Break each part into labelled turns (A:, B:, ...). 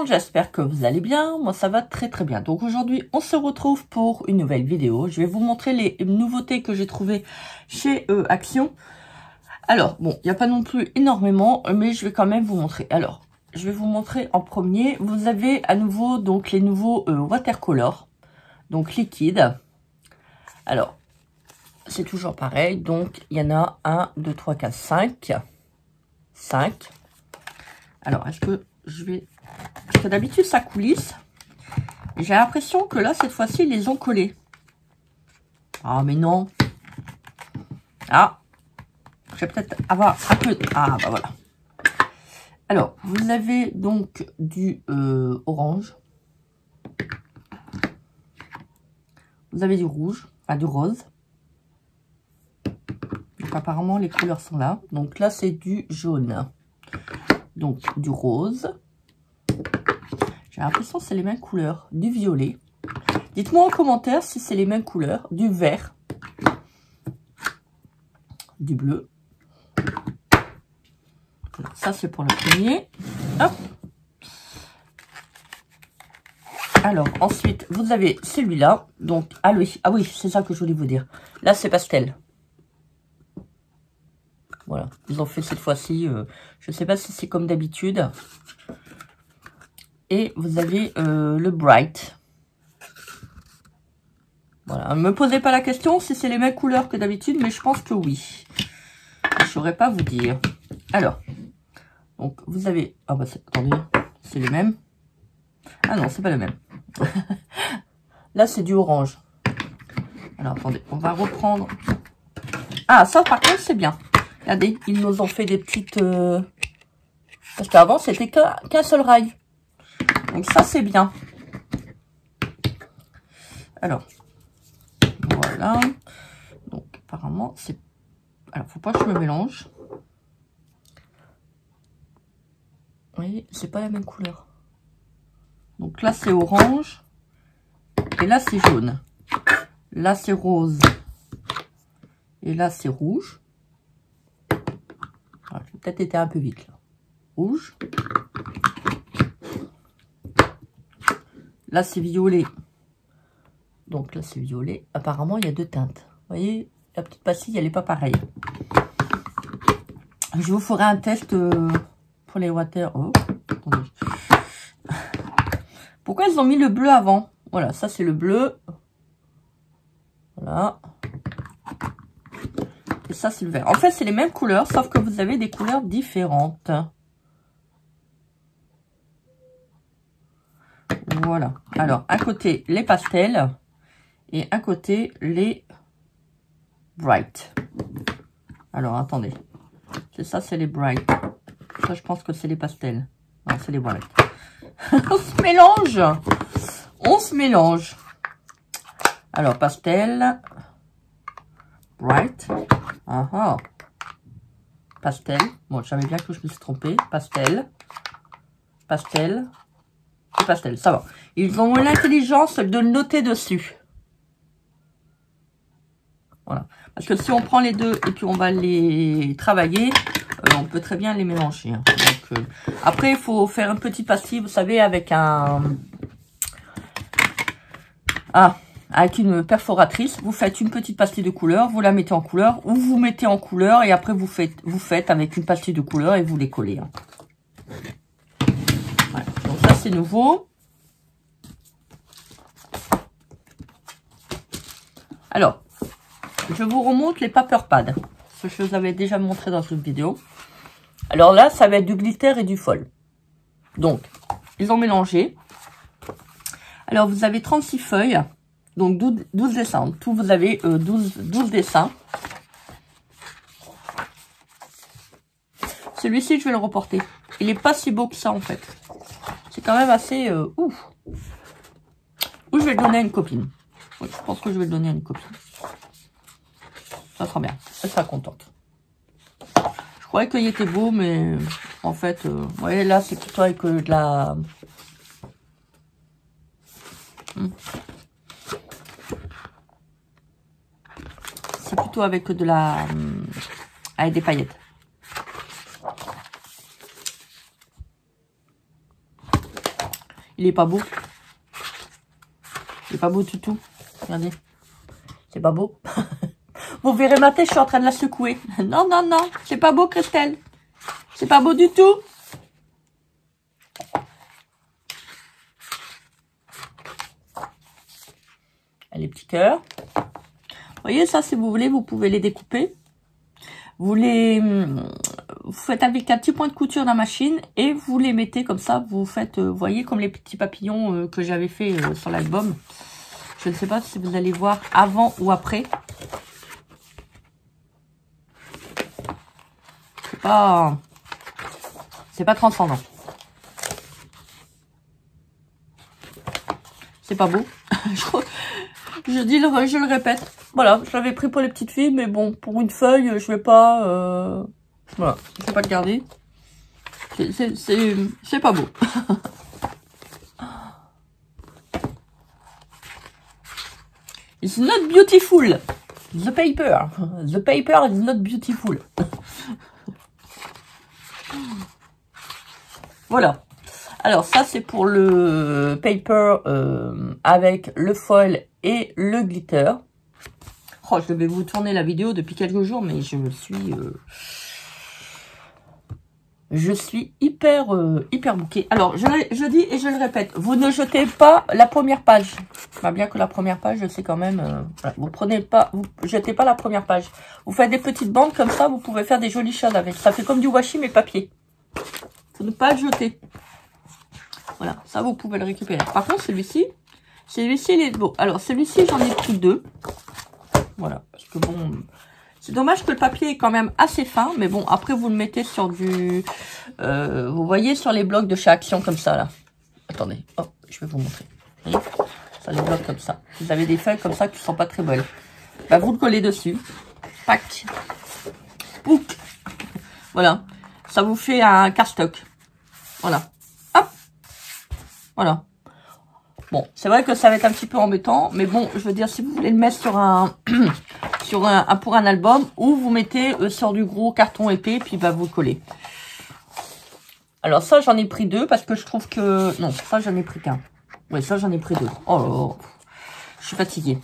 A: monde, j'espère que vous allez bien. Moi, ça va très très bien. Donc aujourd'hui, on se retrouve pour une nouvelle vidéo. Je vais vous montrer les nouveautés que j'ai trouvées chez Action. Alors, bon, il n'y a pas non plus énormément, mais je vais quand même vous montrer. Alors, je vais vous montrer en premier. Vous avez à nouveau donc les nouveaux watercolor, donc liquide. Alors, c'est toujours pareil. Donc, il y en a 1, 2, 3, 4, 5. 5. Alors, est-ce que je vais... Parce que d'habitude, ça coulisse. J'ai l'impression que là, cette fois-ci, ils les ont collés. Ah, mais non. Ah. Je vais peut-être avoir un peu... Ah, bah voilà. Alors, vous avez donc du orange. Vous avez du rouge, enfin du rose. Donc, apparemment, les couleurs sont là. Donc là, c'est du jaune. Donc, du rose. J'ai l'impression que c'est les mêmes couleurs. Du violet. Dites-moi en commentaire si c'est les mêmes couleurs. Du vert. Du bleu. Alors, ça, c'est pour le premier. Hop. Alors, ensuite, vous avez celui-là. Donc, ah oui, c'est ça que je voulais vous dire. Là, c'est pastel. Voilà, ils ont fait cette fois-ci. Je ne sais pas si c'est comme d'habitude. Et vous avez le Bright. Voilà, ne me posez pas la question si c'est les mêmes couleurs que d'habitude, mais je pense que oui. Je ne saurais pas vous dire. Alors, donc vous avez... Ah bah, attendez, c'est les mêmes. Ah non, c'est pas le même. Là, c'est du orange. Alors, attendez, on va reprendre... Ah, ça, par contre, c'est bien. Regardez, ils nous ont fait des petites... Parce qu'avant, c'était qu'un seul rail. Donc, ça, c'est bien. Alors, voilà. Donc, apparemment, c'est... Alors, faut pas que je me mélange. Vous voyez, c'est pas la même couleur. Donc là, c'est orange. Et là, c'est jaune. Là, c'est rose. Et là, c'est rouge. Alors, j'ai peut-être été un peu vite, là. Rouge. Là, c'est violet. Donc là, c'est violet. Apparemment, il y a deux teintes. Vous voyez, la petite pastille, elle n'est pas pareille. Je vous ferai un test pour les water. Oh, attendez. Pourquoi ils ont mis le bleu avant? Voilà, ça, c'est le bleu. Voilà. Et ça, c'est le vert. En fait, c'est les mêmes couleurs, sauf que vous avez des couleurs différentes. Voilà. Alors, à côté, les pastels. Et à côté, les bright. Alors, attendez. C'est ça, c'est les bright. Ça, je pense que c'est les pastels. Non, c'est les bright. On se mélange. On se mélange. Alors, pastel. Bright. Ah ah. Pastel. Bon, je savais bien que je me suis trompée. Pastel. Pastel. Et pastel. Ça va. Ils ont eu l'intelligence de le noter dessus. Voilà. Parce que si on prend les deux et puis on va les travailler, on peut très bien les mélanger. Hein. Donc, après, il faut faire un petit pastis, vous savez, avec un... Ah, avec une perforatrice. Vous faites une petite pastille de couleur, vous la mettez en couleur, ou vous mettez en couleur et après vous faites avec une pastille de couleur et vous les collez. Hein. Voilà. Donc ça, c'est nouveau. Alors, je vous remonte les paper pads. Ce que je vous avais déjà montré dans une vidéo. Alors là, ça va être du glitter et du fol. Donc, ils ont mélangé. Alors, vous avez 36 feuilles. Donc, 12 dessins. En tout, vous avez 12 dessins. Celui-ci, je vais le reporter. Il n'est pas si beau que ça, en fait. C'est quand même assez... ouf. Ou je vais le donner à une copine. Oui, je pense que je vais le donner à une copine. Ça sera bien. Elle sera contente. Je croyais qu'il était beau, mais en fait, vous voyez, là, c'est plutôt avec de la... C'est plutôt avec de la... avec des paillettes. Il est pas beau. Il est pas beau du tout. Regardez. C'est pas beau. Vous verrez ma tête, je suis en train de la secouer. Non, non, non. C'est pas beau, Christelle. C'est pas beau du tout. Les petits cœurs. Vous voyez, ça, si vous voulez, vous pouvez les découper. Vous faites avec un petit point de couture dans la machine et vous les mettez comme ça. Vous faites, vous voyez, comme les petits papillons que j'avais fait sur l'album. Je ne sais pas si vous allez voir avant ou après. C'est pas transcendant. C'est pas beau. Je le répète. Voilà, je l'avais pris pour les petites filles, mais bon, pour une feuille, je vais pas... voilà, je vais pas le garder. C'est pas beau. It's not beautiful. The paper. The paper is not beautiful. Voilà. Alors, ça, c'est pour le paper avec le foil et le glitter. Oh, je devais vous tourner la vidéo depuis quelques jours, mais je suis hyper bouquée. Alors, je dis et je le répète, vous ne jetez pas la première page. Bah, bien que la première page, je sais quand même, voilà, vous jetez pas la première page. Vous faites des petites bandes comme ça, vous pouvez faire des jolies choses avec. Ça fait comme du washi, mais papier. Faut ne pas le jeter. Voilà, ça, vous pouvez le récupérer. Par contre, celui-ci, il est beau. Alors, celui-ci, j'en ai pris 2. Voilà, parce que bon, c'est dommage que le papier est quand même assez fin, mais bon, après vous le mettez sur du, vous voyez sur les blocs de chez Action comme ça là. Attendez, hop, je vais vous montrer. Vous voyez, ça les blocs comme ça. Vous avez des feuilles comme ça qui sont pas très belles. Bah, vous le collez dessus. Pac. Pouc. Voilà, ça vous fait un cardstock. Voilà. Hop. Voilà. Bon, c'est vrai que ça va être un petit peu embêtant, mais bon, je veux dire, si vous voulez le mettre sur pour un album, ou vous mettez sur du gros carton épais, puis bah vous le collez. Alors ça, j'en ai pris 2 parce que je trouve que... Non, ça, j'en ai pris qu'un. Oui, ça, j'en ai pris 2. Oh là là, je suis fatiguée.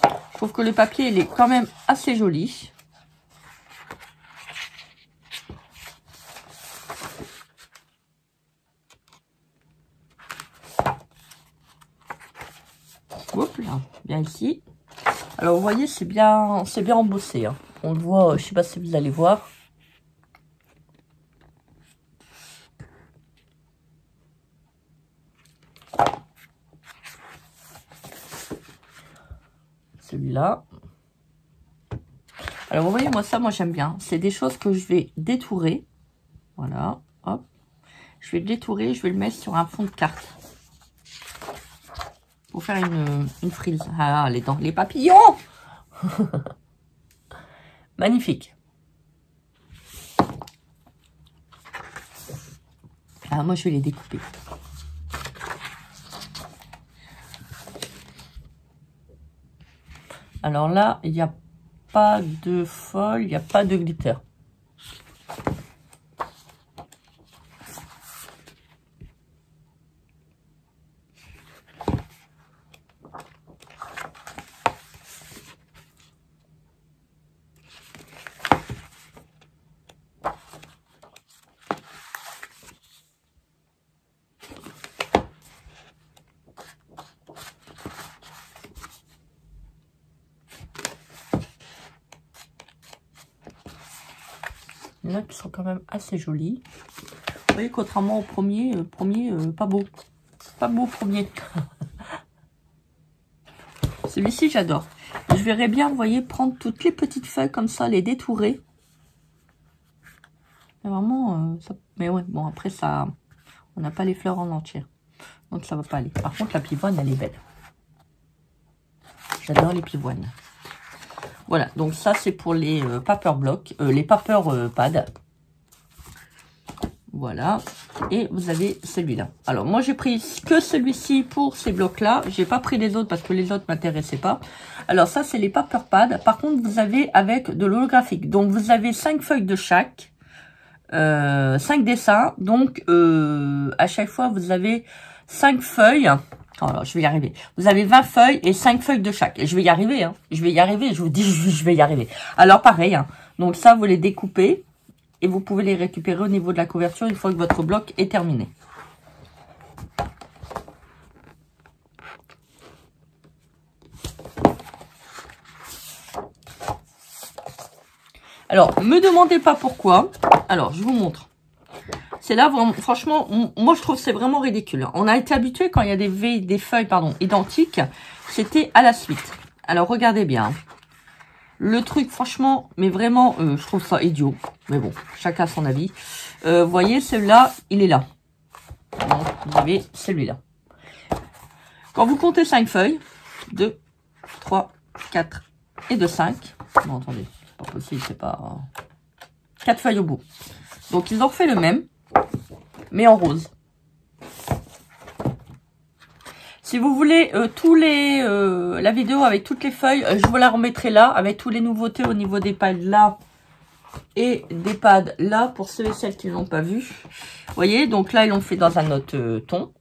A: Je trouve que le papier, il est quand même assez joli. Hop là, bien ici. Alors vous voyez, c'est bien embossé. Hein. On le voit, je sais pas si vous allez voir. Celui-là. Alors vous voyez, moi j'aime bien. C'est des choses que je vais détourer. Voilà, hop. Je vais le détourer, je vais le mettre sur un fond de carte. Pour faire une frise. Ah, les dents, les papillons. Magnifique. Ah, moi, je vais les découper. Alors là, il n'y a pas de foil, il n'y a pas de glitter. Il y en a qui sont quand même assez jolis. Vous voyez, contrairement au premier, pas beau. Pas beau premier. Celui-ci, j'adore. Je verrais bien, vous voyez, prendre toutes les petites feuilles comme ça, les détourer. C'est vraiment... ça... Mais ouais, bon, après, ça... On n'a pas les fleurs en entier. Donc, ça va pas aller. Par contre, la pivoine, elle est belle. J'adore les pivoines. Voilà, donc ça, c'est pour les paper blocks, les paper pads. Voilà. Et vous avez celui-là. Alors, moi, j'ai pris que celui-ci pour ces blocs-là. J'ai pas pris les autres parce que les autres m'intéressaient pas. Alors, ça, c'est les paper pads. Par contre, vous avez avec de l'holographique. Donc, vous avez 5 feuilles de chaque. 5 dessins. Donc, à chaque fois, vous avez 5 feuilles. Alors, je vais y arriver. Vous avez 20 feuilles et 5 feuilles de chaque. Et je vais y arriver, hein. Je vais y arriver. Je vous dis, je vais y arriver. Alors, pareil, hein. Donc, ça, vous les découpez. Et vous pouvez les récupérer au niveau de la couverture une fois que votre bloc est terminé. Alors, me demandez pas pourquoi. Alors, je vous montre. C'est là, franchement, moi, je trouve que c'est vraiment ridicule. On a été habitué quand il y a des feuilles identiques, c'était à la suite. Alors, regardez bien. Le truc, franchement, mais vraiment, je trouve ça idiot. Mais bon, chacun son avis. Vous voyez, celui-là, il est là. Donc, vous avez celui-là. Quand vous comptez 5 feuilles, 2, 3, 4 et 5. Non, attendez, c'est pas possible, c'est pas... 4 feuilles au bout. Donc, ils ont refait le même, mais en rose. Si vous voulez la vidéo avec toutes les feuilles, je vous la remettrai là, avec tous les nouveautés au niveau des pads là et des pads là, pour ceux et celles qui ne l'ont pas vu. Vous voyez, donc là, ils l'ont fait dans un autre ton.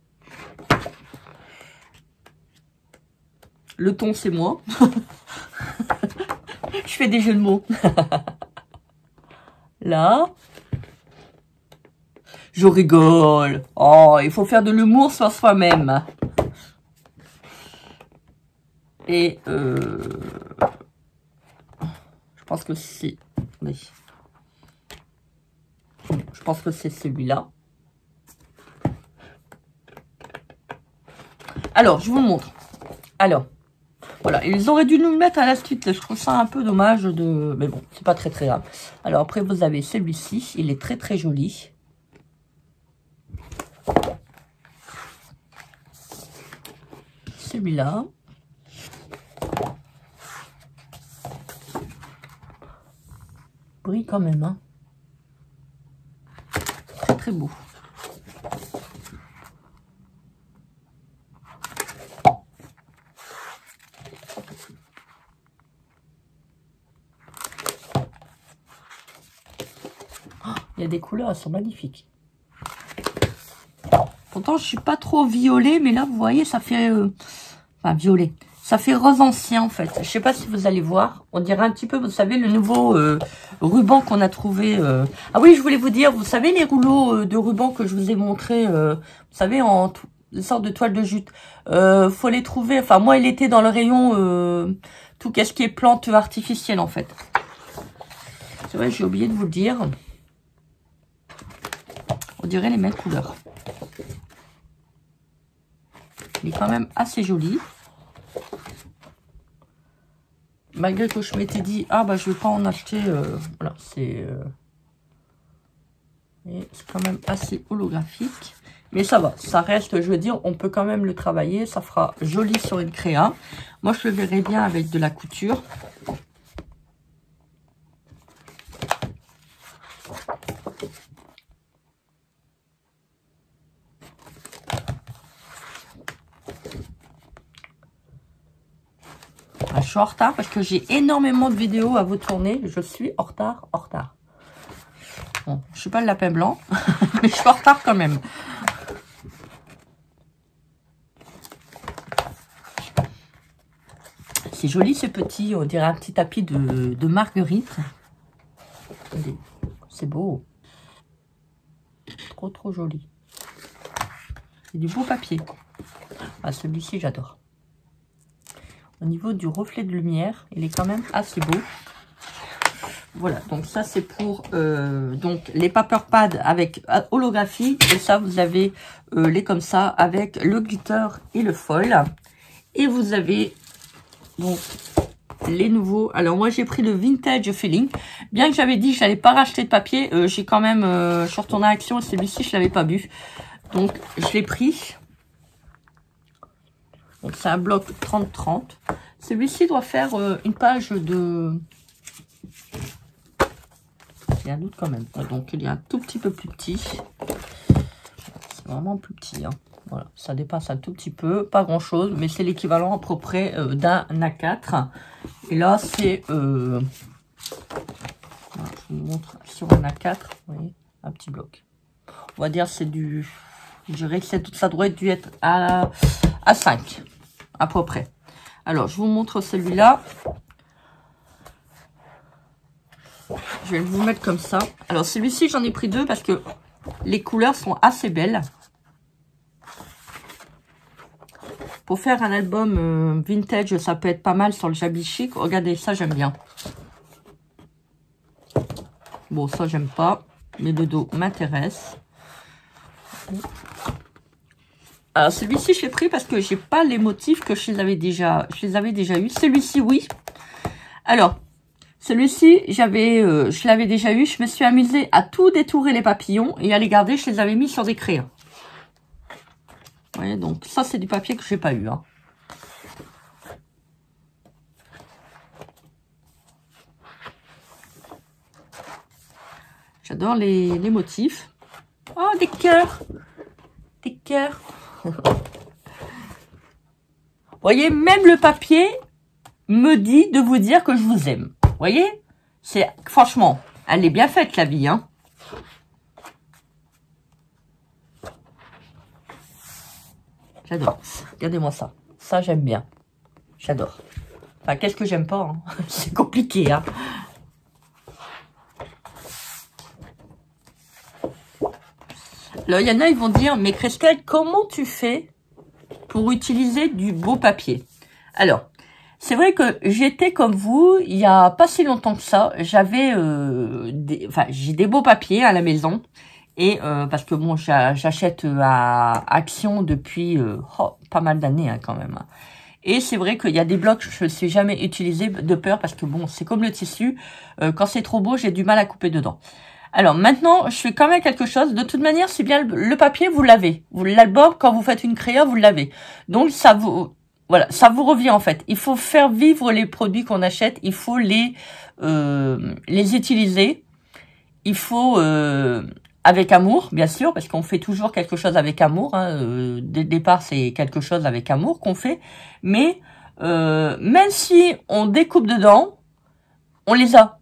A: Le ton, c'est moi. Je fais des jeux de mots. Là. Je rigole. Oh, il faut faire de l'humour sur soi-même. Et je pense que c'est... Oui. Je pense que c'est celui-là. Alors, je vous montre. Alors, voilà. Ils auraient dû nous le mettre à la suite. Je trouve ça un peu dommage de... Mais bon, c'est pas très très grave. Alors, après, vous avez celui-ci. Il est très très joli. Celui-là. Brille quand même, hein. Très très beau. Il y a des couleurs, elles sont magnifiques. Pourtant, je suis pas trop violet, mais là, vous voyez, ça fait... enfin, violet. Ça fait rose ancien, en fait. Je sais pas si vous allez voir. On dirait un petit peu, vous savez, le nouveau ruban qu'on a trouvé. Ah oui, je voulais vous dire, vous savez, les rouleaux de ruban que je vous ai montré, vous savez, en sorte de toile de jute. Faut les trouver. Enfin, moi, il était dans le rayon tout ce qui est plantes artificielles, en fait. C'est vrai, j'ai oublié de vous le dire. On dirait les mêmes couleurs. Il est quand même assez joli. Malgré que je m'étais dit, ah bah je vais pas en acheter. Voilà, c'est quand même assez holographique. Mais ça va, ça reste, je veux dire, on peut quand même le travailler. Ça fera joli sur une créa. Moi, je le verrai bien avec de la couture. Je suis en retard parce que j'ai énormément de vidéos à vous tourner. Je suis en retard, en retard. Bon, je suis pas le lapin blanc, mais je suis en retard quand même. C'est joli ce petit, on dirait un petit tapis de marguerite. C'est beau. Trop, trop joli. C'est du beau papier. Ah, celui-ci, j'adore. Au niveau du reflet de lumière, il est quand même assez beau. Voilà, donc ça c'est pour donc les paper pads avec holographie. Et ça, vous avez les comme ça avec le glitter et le foil. Et vous avez donc les nouveaux. Alors moi j'ai pris le vintage feeling. Bien que j'avais dit que je n'allais pas racheter de papier, j'ai quand même, je suis retournée à Action et celui-ci je l'avais pas bu. Donc je l'ai pris. Donc c'est un bloc 30-30. Celui-ci doit faire une page de... Il y a un doute quand même. Donc il est un tout petit peu plus petit. C'est vraiment plus petit. Hein. Voilà, ça dépasse un tout petit peu. Pas grand-chose, mais c'est l'équivalent à peu près d'un A4. Et là, c'est... Voilà, je vous montre sur un A4. Vous voyez, un petit bloc. On va dire c'est du... Je dirais que ça doit dû être à 5, à peu près. Alors, je vous montre celui-là. Je vais vous mettre comme ça. Alors, celui-ci, j'en ai pris 2 parce que les couleurs sont assez belles. Pour faire un album vintage, ça peut être pas mal sur le Shabby Chic. Regardez, ça, j'aime bien. Bon, ça, j'aime pas. Mais le dos m'intéresse. Alors, celui-ci, je l'ai pris parce que j'ai pas les motifs que je les avais déjà eu. Celui-ci, oui. Alors, celui-ci, je l'avais déjà eu. Je me suis amusée à tout détourer les papillons et à les garder. Je les avais mis sur des crayons. Vous voyez, donc ça, c'est du papier que j'ai pas eu. Hein. J'adore les motifs. Oh, des cœurs. Des cœurs. Vous voyez, même le papier me dit de vous dire que je vous aime. Vous voyez, c'est franchement, elle est bien faite la vie, hein. J'adore. Regardez-moi ça. Ça, j'aime bien. J'adore. Enfin, qu'est-ce que j'aime pas, hein. C'est compliqué, hein. Alors, il y en a, ils vont dire, mais Christelle, comment tu fais pour utiliser du beau papier? Alors, c'est vrai que j'étais comme vous, il y a pas si longtemps que ça, j'avais j'ai des beaux papiers à la maison. Et parce que bon, j'achète à Action depuis pas mal d'années hein, quand même. Et c'est vrai qu'il y a des blocs que je ne suis jamais utilisé de peur parce que bon, c'est comme le tissu. Quand c'est trop beau, j'ai du mal à couper dedans. Alors maintenant, je fais quand même quelque chose. De toute manière, c'est bien le papier, vous l'avez. L'album, quand vous faites une créa, vous l'avez. Donc ça vous... Voilà, ça vous revient en fait. Il faut faire vivre les produits qu'on achète. Il faut les utiliser. Il faut... avec amour, bien sûr, parce qu'on fait toujours quelque chose avec amour. Hein. Dès le départ, c'est quelque chose avec amour qu'on fait. Mais même si on découpe dedans, on les a.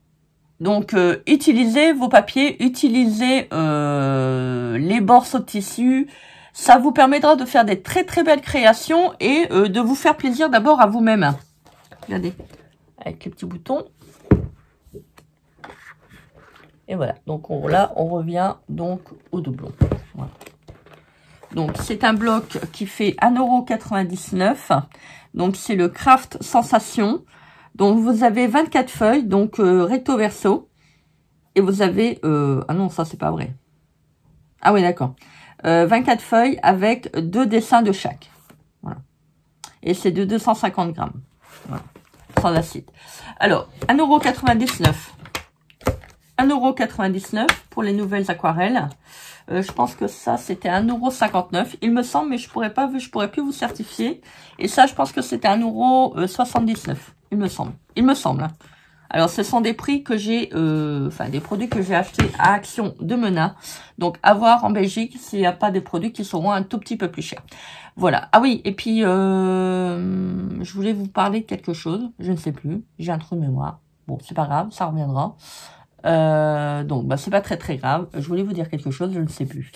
A: Donc, utilisez vos papiers, utilisez les morceaux de tissu. Ça vous permettra de faire des très très belles créations et de vous faire plaisir d'abord à vous-même. Regardez, avec les petits boutons. Et voilà, donc là, on revient donc au doublon. Voilà. Donc, c'est un bloc qui fait 1,99 €. Donc, c'est le Craft Sensation. Donc, vous avez 24 feuilles, donc recto verso. Et vous avez... ah non, ça, c'est pas vrai. Ah oui, d'accord. 24 feuilles avec 2 dessins de chaque. Voilà. Et c'est de 250 grammes. Voilà. Sans acide. Alors, 1,99 €. 1,99 € pour les nouvelles aquarelles. Je pense que ça, c'était 1,59 €. Il me semble, mais je pourrais plus vous certifier. Et ça, je pense que c'était 1,79 €. Il me semble. Il me semble. Hein. Alors, ce sont des prix que j'ai, des produits que j'ai achetés à Action de Mena. Donc, à voir en Belgique s'il n'y a pas des produits qui seront un tout petit peu plus chers. Voilà. Ah oui, et puis, je voulais vous parler de quelque chose. Je ne sais plus. J'ai un trou de mémoire. Bon, c'est pas grave, ça reviendra. Donc, c'est pas très très grave. Je voulais vous dire quelque chose, je ne sais plus.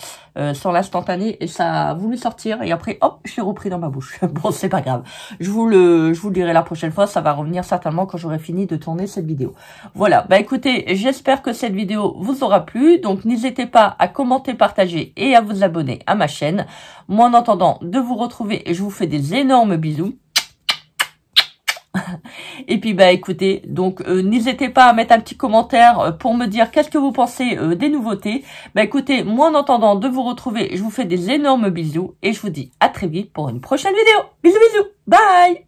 A: Sur l'instantané, et ça a voulu sortir, et après, hop, je l'ai repris dans ma bouche. Bon, c'est pas grave. Je vous le dirai la prochaine fois, ça va revenir certainement quand j'aurai fini de tourner cette vidéo. Voilà, écoutez, j'espère que cette vidéo vous aura plu. Donc, n'hésitez pas à commenter, partager et à vous abonner à ma chaîne. Moi, en attendant de vous retrouver, je vous fais des énormes bisous. Et puis écoutez, donc n'hésitez pas à mettre un petit commentaire pour me dire qu'est-ce que vous pensez des nouveautés. Écoutez, moi en attendant de vous retrouver, je vous fais des énormes bisous et je vous dis à très vite pour une prochaine vidéo. Bisous bisous, bye.